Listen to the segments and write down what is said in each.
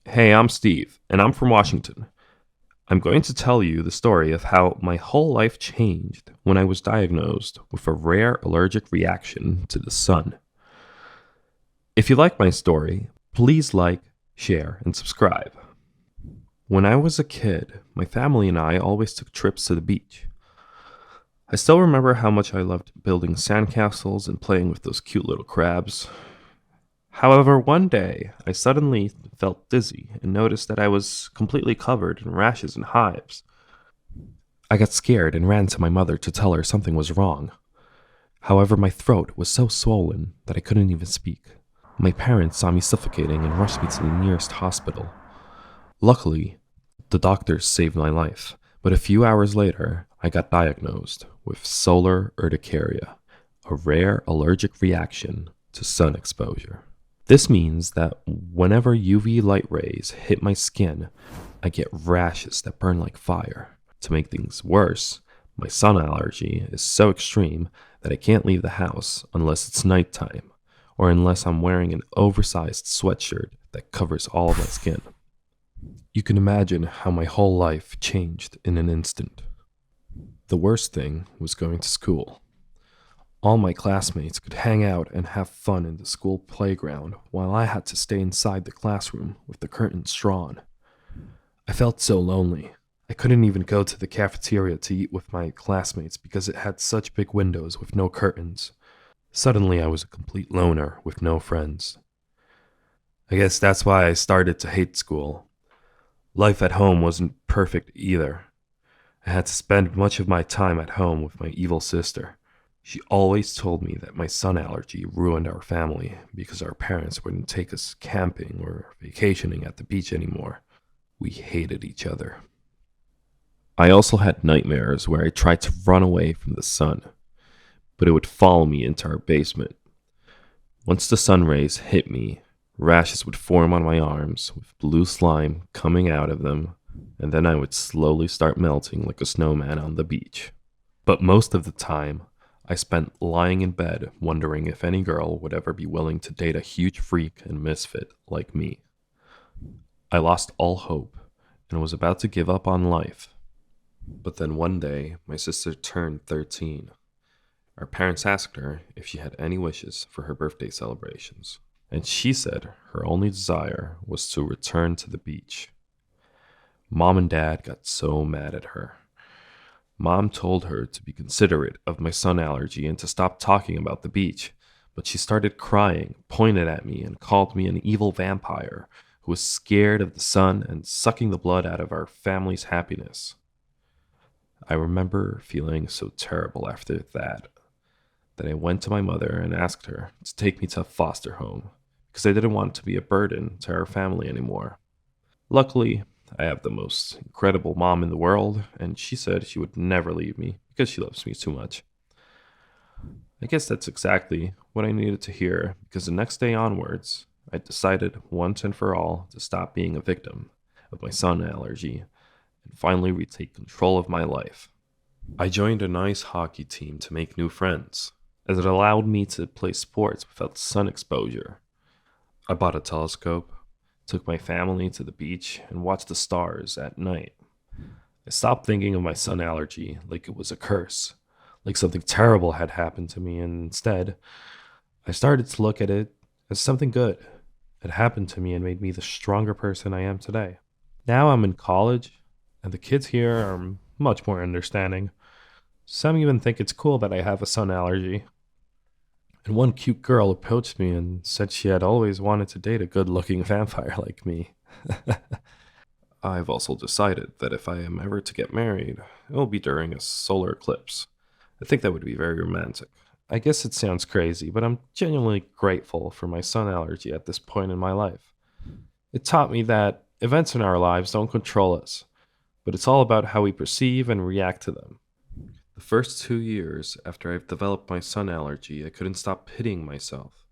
Hey, I'm Steve, and I'm from Washington. I'm going to tell you the story of how my whole life changed when I was diagnosed with a rare allergic reaction to the sun. If you like my story, please like, share, and subscribe. When I was a kid, my family and I always took trips to the beach. I still remember how much I loved building sandcastles and playing with those cute little crabs. However, one day I suddenly felt dizzy and noticed that I was completely covered in rashes and hives. I got scared and ran to my mother to tell her something was wrong. However, my throat was so swollen that I couldn't even speak. My parents saw me suffocating and rushed me to the nearest hospital. Luckily, the doctors saved my life, but a few hours later, I got diagnosed with solar urticaria, a rare allergic reaction to sun exposure. This means that whenever UV light rays hit my skin, I get rashes that burn like fire. To make things worse, my sun allergy is so extreme that I can't leave the house unless it's nighttime or unless I'm wearing an oversized sweatshirt that covers all of my skin. You can imagine how my whole life changed in an instant. The worst thing was going to school. All my classmates could hang out and have fun in the school playground while I had to stay inside the classroom with the curtains drawn. I felt so lonely. I couldn't even go to the cafeteria to eat with my classmates because it had such big windows with no curtains. Suddenly, I was a complete loner with no friends. I guess that's why I started to hate school. Life at home wasn't perfect either. I had to spend much of my time at home with my evil sister. She always told me that my sun allergy ruined our family because our parents wouldn't take us camping or vacationing at the beach anymore. We hated each other. I also had nightmares where I tried to run away from the sun, but it would follow me into our basement. Once the sun rays hit me, rashes would form on my arms with blue slime coming out of them, and then I would slowly start melting like a snowman on the beach. But most of the time, I spent lying in bed wondering if any girl would ever be willing to date a huge freak and misfit like me. I lost all hope and was about to give up on life. But then one day, my sister turned 13. Our parents asked her if she had any wishes for her birthday celebrations, and she said her only desire was to return to the beach. Mom and Dad got so mad at her. Mom told her to be considerate of my sun allergy and to stop talking about the beach, but she started crying, pointed at me, and called me an evil vampire who was scared of the sun and sucking the blood out of our family's happiness. I remember feeling so terrible after that I went to my mother and asked her to take me to a foster home because I didn't want to be a burden to our family anymore. Luckily, I have the most incredible mom in the world, and she said she would never leave me because she loves me too much. I guess that's exactly what I needed to hear because the next day onwards, I decided once and for all to stop being a victim of my sun allergy and finally retake control of my life. I joined an ice hockey team to make new friends, as it allowed me to play sports without sun exposure. I bought a telescope, took my family to the beach, and watched the stars at night. I stopped thinking of my sun allergy like it was a curse, like something terrible had happened to me, and instead, I started to look at it as something good. It happened to me and made me the stronger person I am today. Now I'm in college, and the kids here are much more understanding. Some even think it's cool that I have a sun allergy. And one cute girl approached me and said she had always wanted to date a good looking vampire like me. I've also decided that if I am ever to get married, it will be during a solar eclipse. I think that would be very romantic. I guess it sounds crazy, but I'm genuinely grateful for my sun allergy at this point in my life. It taught me that events in our lives don't control us, but it's all about how we perceive and react to them. The first 2 years after I've developed my sun allergy, I couldn't stop pitying myself.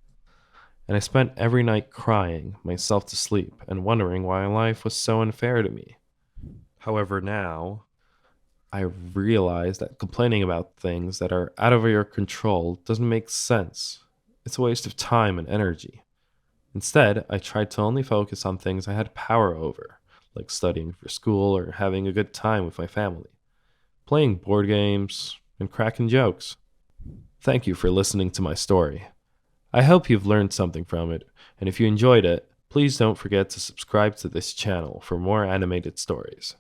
And I spent every night crying myself to sleep and wondering why life was so unfair to me. However, now I realize that complaining about things that are out of your control doesn't make sense. It's a waste of time and energy. Instead, I tried to only focus on things I had power over, like studying for school or having a good time with my family, playing board games, and cracking jokes. Thank you for listening to my story. I hope you've learned something from it, and if you enjoyed it, please don't forget to subscribe to this channel for more animated stories.